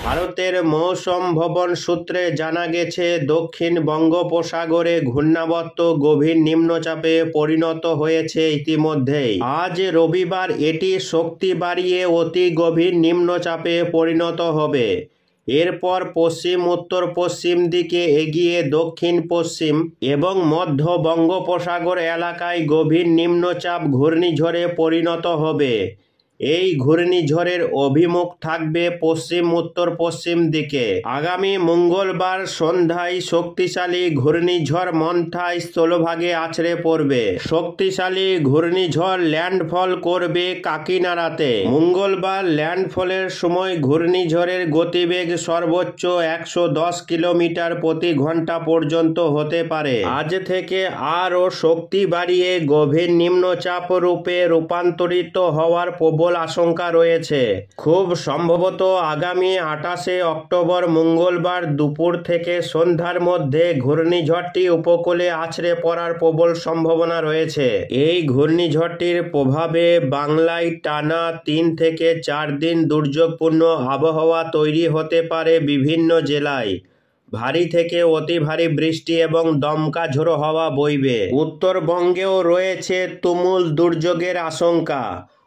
ভারতের মৌসুম ভবন সূত্রে জানা গেছে, দক্ষিণ বঙ্গোপসাগরে ঘূর্ণাবর্ত গভীর নিম্নচাপে পরিণত হয়েছে ইতিমধ্যেই। আজ রবিবার এটি শক্তি বাড়িয়ে অতি গভীর নিম্নচাপে পরিণত হবে। এরপর পশ্চিম উত্তর পশ্চিম দিকে এগিয়ে দক্ষিণ পশ্চিম এবং মধ্য বঙ্গোপসাগর এলাকায় গভীর নিম্নচাপ ঘূর্ণিঝড়ে পরিণত হবে। এই ঘূর্ণিঝড়ের অভিমুখ থাকবে পশ্চিম উত্তর পশ্চিম দিকে। আগামী মঙ্গলবার সন্ধ্যায় শক্তিশালী ঘূর্ণিঝড় মন্থায় স্থলভাগে আছড়ে পড়বে। শক্তিশালী ঘূর্ণিঝড় ল্যান্ডফল করবে কাকিনাড়াতে। মঙ্গলবার ল্যান্ডফলের সময় ঘূর্ণিঝড়ের গতিবেগ সর্বোচ্চ 110 কিলোমিটার প্রতি ঘন্টা পর্যন্ত হতে পারে। আজ থেকে আরও শক্তি বাড়িয়ে গভীর নিম্নচাপ রূপে রূপান্তরিত হওয়ার প্রবল আশঙ্কা রয়েছে। খুব সম্ভবত আগামী 28শে অক্টোবর মঙ্গলবার দুপুর থেকে সন্ধ্যার মধ্যে ঘূর্ণিঝড়টি উপকূলে আছড়ে পড়ার প্রবল সম্ভাবনা রয়েছে। এই ঘূর্ণিঝড়টির প্রভাবে বাংলায় টানা 3 থেকে 4 দিন দুর্যোগপূর্ণ আবহাওয়া তৈরি হতে পারে। বিভিন্ন জেলায় ভারী থেকে অতি ভারী বৃষ্টি এবং দমকা ঝোড়ো হাওয়া বইবে। উত্তরবঙ্গেও রয়েছে তুমুল দুর্যোগের আশঙ্কা।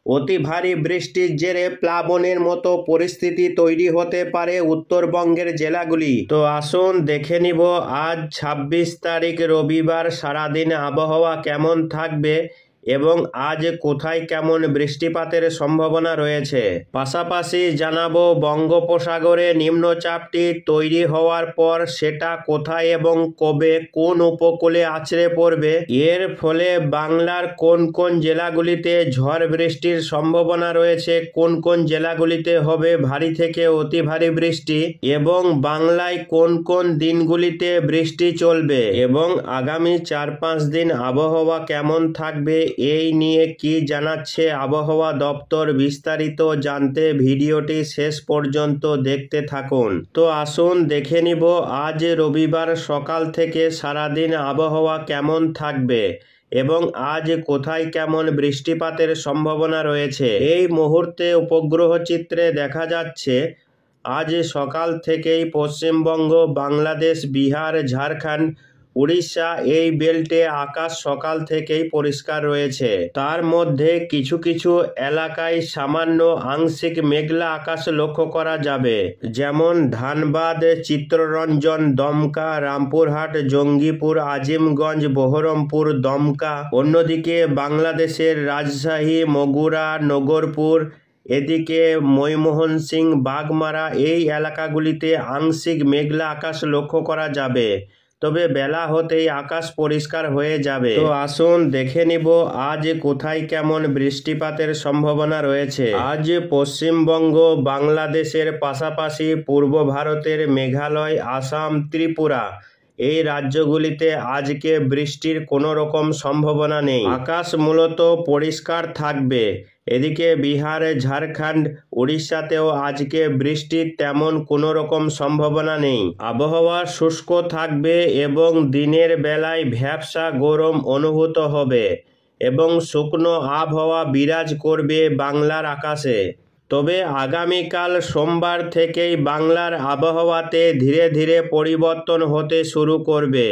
অতি ভারী বৃষ্টির জেরে প্লাবনের মতো পরিস্থিতি তৈরি হতে পারে উত্তরবঙ্গের জেলাগুলি। তো আসুন দেখে নিব আজ 26 তারিখ রবিবার সারাদিন আবহাওয়া কেমন থাকবে এবং আজ কোথায় কেমন বৃষ্টিপাতের সম্ভাবনা রয়েছে। পাশাপাশি জানাবো বঙ্গোপসাগরে নিম্নচাপটি তৈরি হওয়ার পর সেটা কোথায় এবং কবে কোন উপকূলে আছড়ে পড়বে। এর ফলে বাংলার কোন কোন জেলাগুলিতে ঝড় বৃষ্টির সম্ভাবনা রয়েছে, কোন কোন জেলাগুলিতে হবে ভারী থেকে অতি ভারী বৃষ্টি এবং বাংলায় কোন কোন দিনগুলিতে বৃষ্টি চলবে এবং আগামী 4-5 দিন আবহাওয়া কেমন থাকবে, এই নিয়ে কি জানাচ্ছে আবহাওয়া দপ্তর, বিস্তারিত জানতে ভিডিওটি শেষ পর্যন্ত দেখতে থাকুন। তো আসুন দেখে নিব আজ রবিবার সকাল থেকে সারাদিন আবহাওয়া কেমন থাকবে এবং আজ কোথায় কেমন বৃষ্টিপাতের সম্ভাবনা রয়েছে। এই মুহূর্তে উপগ্রহ চিত্রে দেখা যাচ্ছে আজ সকাল থেকেই পশ্চিমবঙ্গ, বাংলাদেশ, বিহার, ঝাড়খণ্ড, উড়িষ্যা এই বেল্টে আকাশ সকাল থেকেই পরিষ্কার রয়েছে। তার মধ্যে কিছু কিছু এলাকায় সামান্য আংশিক মেঘলা আকাশ লক্ষ্য করা যাবে, যেমন ধানবাদ, চিত্তরঞ্জন, দমকা, রামপুরহাট, জঙ্গিপুর, আজিমগঞ্জ, বহরমপুর, দমকা। অন্যদিকে বাংলাদেশের রাজশাহী, বগুড়া, নগরপুর, এদিকে ময়মনসিংহ, সিং, বাগমারা এই এলাকাগুলিতে আংশিক মেঘলা আকাশ লক্ষ্য করা যাবে, তবে বেলা হতেই আকাশ পরিষ্কার হয়ে যাবে। তো আসুন দেখে নিব আজ কোথায় কেমন বৃষ্টিপাতের সম্ভাবনা রয়েছে। আজ পশ্চিমবঙ্গ, বাংলাদেশের পাশাপাশি পূর্ব ভারতের মেঘালয়, আসাম, ত্রিপুরা এই রাজ্যগুলিতে আজকে বৃষ্টির কোনো রকম সম্ভাবনা নেই। আকাশ মূলত পরিষ্কার থাকবে। এদিকে বিহার, ঝাড়খণ্ড, উড়িষ্যাতেও আজকে বৃষ্টির তেমন কোনো রকম সম্ভাবনা নেই। আবহাওয়া শুষ্ক থাকবে এবং দিনের বেলায় ভ্যাপসা গরম অনুভূত হবে এবং শুকনো আবহাওয়া বিরাজ করবে বাংলার আকাশে। তবে আগামীকাল সোমবার থেকেই বাংলার আবহাওয়াতে ধীরে ধীরে পরিবর্তন হতে শুরু করবে।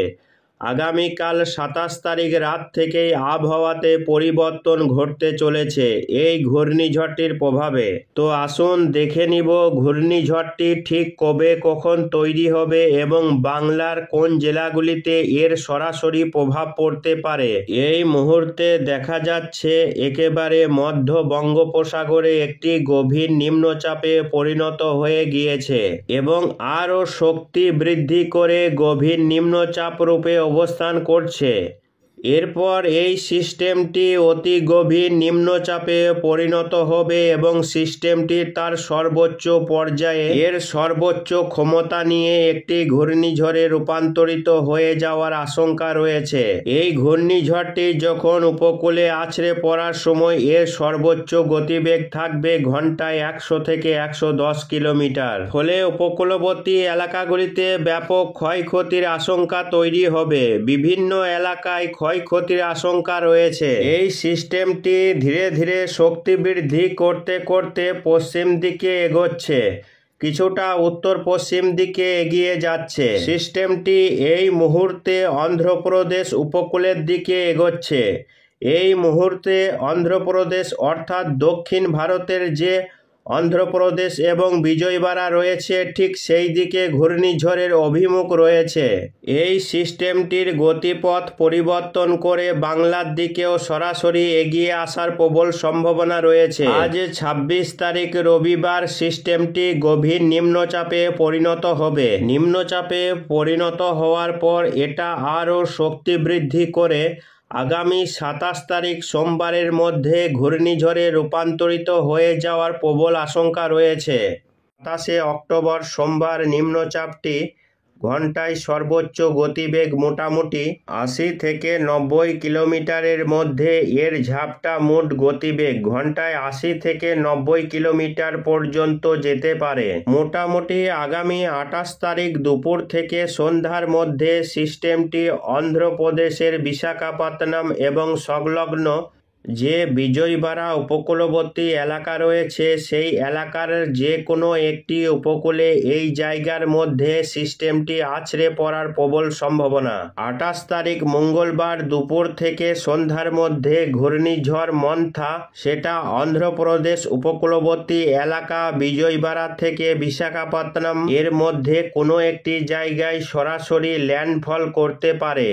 আগামীকাল 27 তারিখ রাত থেকেই আবহাওয়াতে পরিবর্তন ঘটতে চলেছে এই ঘূর্ণিঝড়টির প্রভাবে। তো আসুন দেখে নিব ঘূর্ণিঝড়টি ঠিক কবে কখন তৈরি হবে এবং বাংলার কোন জেলাগুলিতে এর সরাসরি প্রভাব পড়তে পারে। এই মুহূর্তে দেখা যাচ্ছে একেবারে মধ্য বঙ্গোপসাগরে একটি গভীর নিম্নচাপে পরিণত হয়ে গিয়েছে এবং আরও শক্তি বৃদ্ধি করে গভীর নিম্নচাপ রূপে অবস্থান করছে। এরপর এই সিস্টেমটি অতি গভীর নিম্নচাপে পরিণত হবে এবং সিস্টেমটি তার সর্বোচ্চ পর্যায়ে এর সর্বোচ্চ ক্ষমতা নিয়ে একটি ঘূর্ণিঝড়ে রূপান্তরিত হয়ে যাওয়ার আশঙ্কা রয়েছে। এই ঘূর্ণিঝড়টি যখন উপকূলে আছড়ে পড়ার সময় এর সর্বোচ্চ গতিবেগ থাকবে ঘন্টায় 100 থেকে 110 কিলোমিটার। ফলে উপকূলবর্তী এলাকাগুলিতে ব্যাপক ক্ষয়ক্ষতির আশঙ্কা তৈরি হবে। বিভিন্ন এলাকায় ক্ষয়ক্ষতির আশঙ্কা রয়েছে। এই সিস্টেমটি ধীরে ধীরে শক্তি বৃদ্ধি করতে করতে পশ্চিম দিকে এগোচ্ছে কিছুটা উত্তর পশ্চিম দিকে এগিয়ে যাচ্ছে। সিস্টেমটি এই মুহূর্তে অন্ধ্রপ্রদেশ উপকূলের দিকে এগোচ্ছে। এই মুহূর্তে অন্ধ্রপ্রদেশ অর্থাৎ দক্ষিণ ভারতের যে অন্ধ্রপ্রদেশ এবং বিজয়বাড়া রয়েছে ঠিক সেই দিকে ঘূর্ণিঝড়ের অভিমুখ রয়েছে। এই সিস্টেমটির গতিপথ পরিবর্তন করে বাংলার দিকেও সরাসরি এগিয়ে আসার প্রবল সম্ভাবনা রয়েছে। আজ ২৬ তারিখ রবিবার সিস্টেমটি গভীর নিম্নচাপে পরিণত হবে। নিম্নচাপে পরিণত হওয়ার পর এটা আরও শক্তি বৃদ্ধি করে আগামী ২৭ তারিখ সোমবারের মধ্যে ঘূর্ণিঝড়ে রূপান্তরিত হয়ে যাওয়ার প্রবল আশঙ্কা রয়েছে। ২৭শে অক্টোবর সোমবার নিম্নচাপটি ঘন্টায় সর্বোচ্চ গতিবেগ মোটামুটি ৮০ থেকে ৯০ কিলোমিটারের মধ্যে। এর ঝাপটা মোট গতিবেগ ঘন্টায় ৮০ থেকে ৯০ কিলোমিটার পর্যন্ত যেতে পারে। মোটামুটি আগামী ২৮ তারিখ দুপুর থেকে সন্ধ্যার মধ্যে সিস্টেমটি অন্ধ্রপ্রদেশের বিশাখাপত্তনম এবং সংলগ্ন যে বিজয়বাড়া উপকূলবর্তী এলাকা রয়েছে সেই এলাকার যে কোনো একটি উপকূলে এই জায়গার মধ্যে সিস্টেমটি আছড়ে পড়ার প্রবল সম্ভাবনা। ২৮ তারিখ মঙ্গলবার দুপুর থেকে সন্ধ্যার মধ্যে ঘূর্ণিঝড় মন্থা সেটা অন্ধ্রপ্রদেশ উপকূলবর্তী এলাকা বিজয়বাড়া থেকে বিশাখাপত্তনম এর মধ্যে কোনো একটি জায়গায় সরাসরি ল্যান্ডফল করতে পারে।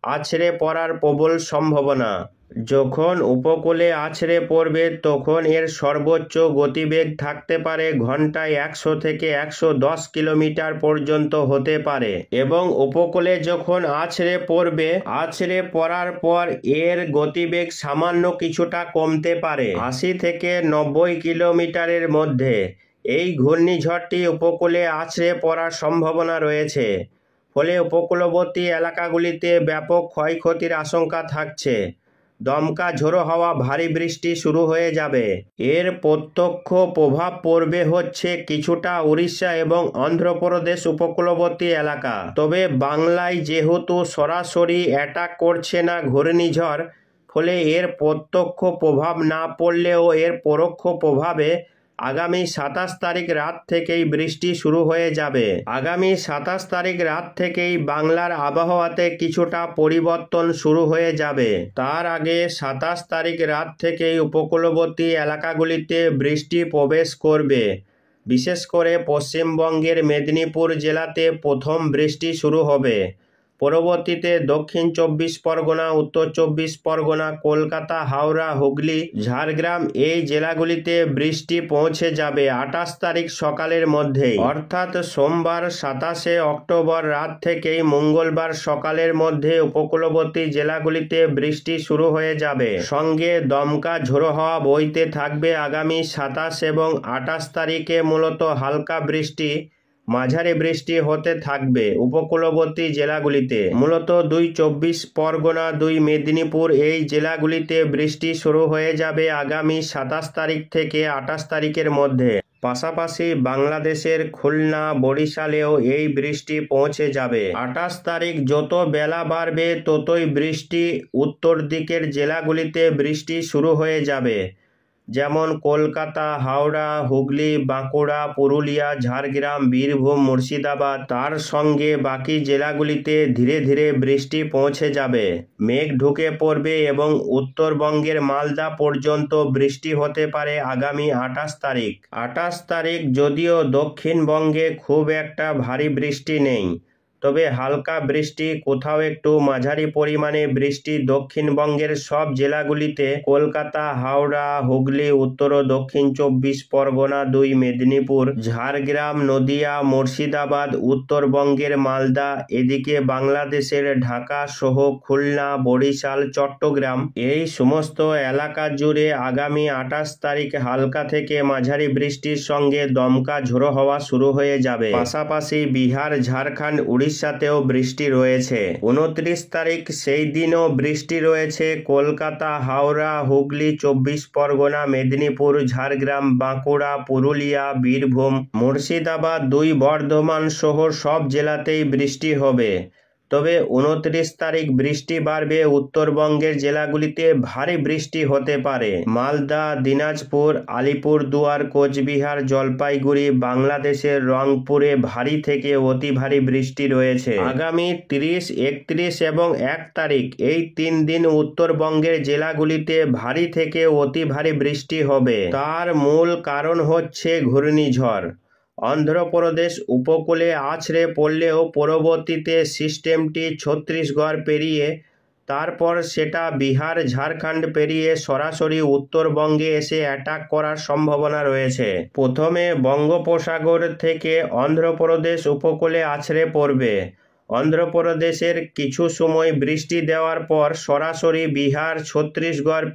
আছড়ে পড়ার প্রবল সম্ভাবনা। যখন উপকূলে আছড়ে পড়বে তখন এর সর্বোচ্চ গতিবেগ থাকতে পারে ঘন্টায় ১০০ থেকে ১১০ কিলোমিটার পর্যন্ত হতে পারে এবং উপকূলে যখন আছড়ে পড়বে, আছড়ে পড়ার পর এর গতিবেগ সামান্য কিছুটা কমতে পারে ৮০ থেকে ৯০ কিলোমিটারের মধ্যে। এই ঘূর্ণিঝড়টি উপকূলে আছড়ে পড়ার সম্ভাবনা রয়েছে, ফলে উপকূলবর্তী এলাকাগুলিতে ব্যাপক ক্ষয়ক্ষতির আশঙ্কা থাকছে। দমকা ঝোড়ো হাওয়া, ভারী বৃষ্টি শুরু হয়ে যাবে। এর প্রত্যক্ষ প্রভাব পড়বে হচ্ছে কিছুটা উড়িষ্যা এবং অন্ধ্রপ্রদেশ উপকূলবর্তী এলাকা। তবে বাংলায় যেহেতু সরাসরি অ্যাটাক করছে না ঘূর্ণিঝড়, ফলে এর প্রত্যক্ষ প্রভাব না পড়লেও এর পরোক্ষ প্রভাবে আগামী ২৭ তারিখ রাত থেকেই বৃষ্টি শুরু হয়ে যাবে। আগামী ২৭ তারিখ রাত থেকেই বাংলার আবহাওয়াতে কিছুটা পরিবর্তন শুরু হয়ে যাবে। তার আগে ২৭ তারিখ রাত থেকেই উপকূলবর্তী এলাকাগুলিতে বৃষ্টি প্রবেশ করবে। বিশেষ করে পশ্চিমবঙ্গের মেদিনীপুর জেলাতে প্রথম বৃষ্টি শুরু হবে। পরবর্তীতে দক্ষিণ ২৪ পরগনা, উত্তর ২৪ পরগনা, কলকাতা, হাওড়া, হুগলি, ঝাড়গ্রাম এই জেলাগুলিতে বৃষ্টি পৌঁছে যাবে ২৮ তারিখ সকালের মধ্যেই। অর্থাৎ সোমবার ২৭শে অক্টোবর রাত থেকেই মঙ্গলবার সকালের মধ্যে উপকূলবর্তী জেলাগুলিতে বৃষ্টি শুরু হয়ে যাবে। সঙ্গে দমকা ঝোড়ো হাওয়া বইতে থাকবে। আগামী ২৭ এবং ২৮ তারিখে মূলত হালকা বৃষ্টি, মাঝারি বৃষ্টি হতে থাকবে উপকূলবর্তী জেলাগুলিতে। মূলত ২ ২৪ পরগনা, ২ মেদিনীপুর এই জেলাগুলিতে বৃষ্টি শুরু হয়ে যাবে আগামী ২৭ তারিখ থেকে ২৮ তারিখের মধ্যে। পাশাপাশি বাংলাদেশের খুলনা, বরিশালেও এই বৃষ্টি পৌঁছে যাবে। ২৮ তারিখ যত বেলা বাড়বে ততই বৃষ্টি উত্তর দিকের জেলাগুলিতে বৃষ্টি শুরু হয়ে যাবে, যেমন কলকাতা, হাওড়া, হুগলি, বাঁকুড়া, পুরুলিয়া, ঝাড়গ্রাম, বীরভূম, মুর্শিদাবাদ। তার সঙ্গে বাকি জেলাগুলিতে ধীরে ধীরে বৃষ্টি পৌঁছে যাবে। মেঘ ঢুকে পড়বে এবং উত্তরবঙ্গের মালদা পর্যন্ত বৃষ্টি হতে পারে আগামী ২৮ তারিখ। ২৮ তারিখ যদিও দক্ষিণবঙ্গে খুব একটা ভারী বৃষ্টি নেই, তবে হালকা বৃষ্টি, কোথাও একটু মাঝারি পরিমাণে বৃষ্টি দক্ষিণবঙ্গের সব জেলাগুলিতে, কলকাতা, হাওড়া, হুগলি, উত্তর ও দক্ষিণ ২৪ পরগনা, ২ মেদিনীপুর, ঝাড়গ্রাম, নদিয়া, মুর্শিদাবাদ, উত্তরবঙ্গের মালদা, এদিকে বাংলাদেশের ঢাকা সহ খুলনা, বরিশাল, চট্টগ্রাম এই সমস্ত এলাকা জুড়ে আগামী ২৮ তারিখ হালকা থেকে মাঝারি বৃষ্টির সঙ্গে দমকা ঝোড়ো হাওয়া শুরু হয়ে যাবে। পাশাপাশি বিহার, ঝাড়খণ্ড, উড়িষ্যাতেও বৃষ্টি রয়েছে। ২৯ তারিখ সেই দিনও বৃষ্টি রয়েছে কলকাতা, হাওড়া, হুগলি, ২৪ পরগনা, মেদিনীপুর, ঝাড়গ্রাম, বাঁকুড়া, পুরুলিয়া, বীরভূম, মুর্শিদাবাদ, ২ বর্ধমান সহ সব জেলাতেই বৃষ্টি হবে। তবে 29 তারিখ বৃষ্টি বাড়বে। উত্তরবঙ্গের জেলাগুলিতে ভারী বৃষ্টি হতে পারে। মালদা, দিনাজপুর, আলিপুরদুয়ার, কোচবিহার, জলপাইগুড়ি, বাংলাদেশের রংপুরে ভারী থেকে অতি ভারী বৃষ্টি রয়েছে। আগামী 30, 31 এবং 1 তারিখ এই 3 দিন উত্তরবঙ্গের জেলাগুলিতে ভারী থেকে অতি ভারী বৃষ্টি হবে। তার মূল কারণ হচ্ছে ঘূর্ণিঝড়। অন্ধ্রপ্রদেশ উপকূলে আছড়ে পড়লেও পরবর্তীতে সিস্টেমটি ছত্তিশগড় পেরিয়ে তারপর সেটা বিহার, ঝাড়খণ্ড পেরিয়ে সরাসরি উত্তরবঙ্গে এসে অ্যাটাক করার সম্ভাবনা রয়েছে। প্রথমে বঙ্গোপসাগর থেকে অন্ধ্রপ্রদেশ উপকূলে আছড়ে পড়বে। অন্ধ্রপ্রদেশের কিছু সময় বৃষ্টি দেওয়ার পর সরাসরি বিহার, ছত্তিশগড়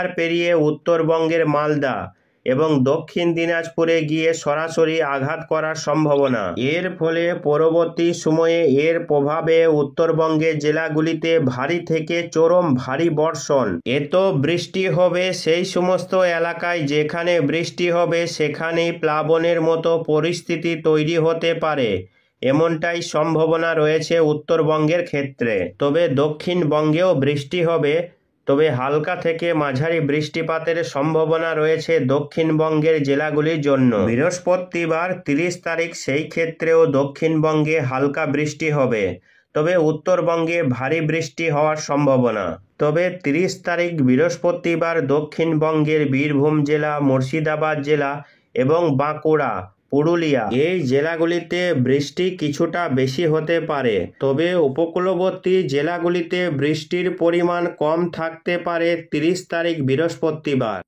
পেরিয়ে উত্তরবঙ্গের মালদা এবং দক্ষিণ দিনাজপুরে গিয়ে সরাসরি আঘাত করার সম্ভাবনা। এর ফলে পরবর্তী সময়ে এর প্রভাবে উত্তরবঙ্গের জেলাগুলিতে ভারী থেকে চরম ভারী বর্ষণ। এত বৃষ্টি হবে সেই সমস্ত এলাকায় যেখানে বৃষ্টি হবে সেখানেই প্লাবনের মতো পরিস্থিতি তৈরি হতে পারে, এমনটাই সম্ভাবনা রয়েছে উত্তরবঙ্গের ক্ষেত্রে। তবে দক্ষিণবঙ্গেও বৃষ্টি হবে, তবে হালকা থেকে মাঝারি বৃষ্টিপাতের সম্ভাবনা রয়েছে দক্ষিণবঙ্গের জেলাগুলির জন্য। বৃহস্পতিবার 30 তারিখ সেই ক্ষেত্রেও দক্ষিণবঙ্গে হালকা বৃষ্টি হবে, তবে উত্তরবঙ্গে ভারী বৃষ্টি হওয়ার সম্ভাবনা। তবে 30 তারিখ বৃহস্পতিবার দক্ষিণবঙ্গের বীরভূম জেলা, মুর্শিদাবাদ জেলা এবং বাঁকুড়া, পুরুলিয়া এই জেলাগুলিতে বৃষ্টি কিছুটা বেশি হতে পারে। তবে উপকূলবর্তী জেলাগুলিতে বৃষ্টির পরিমাণ কম থাকতে পারে 30 তারিখ বৃহস্পতিবার।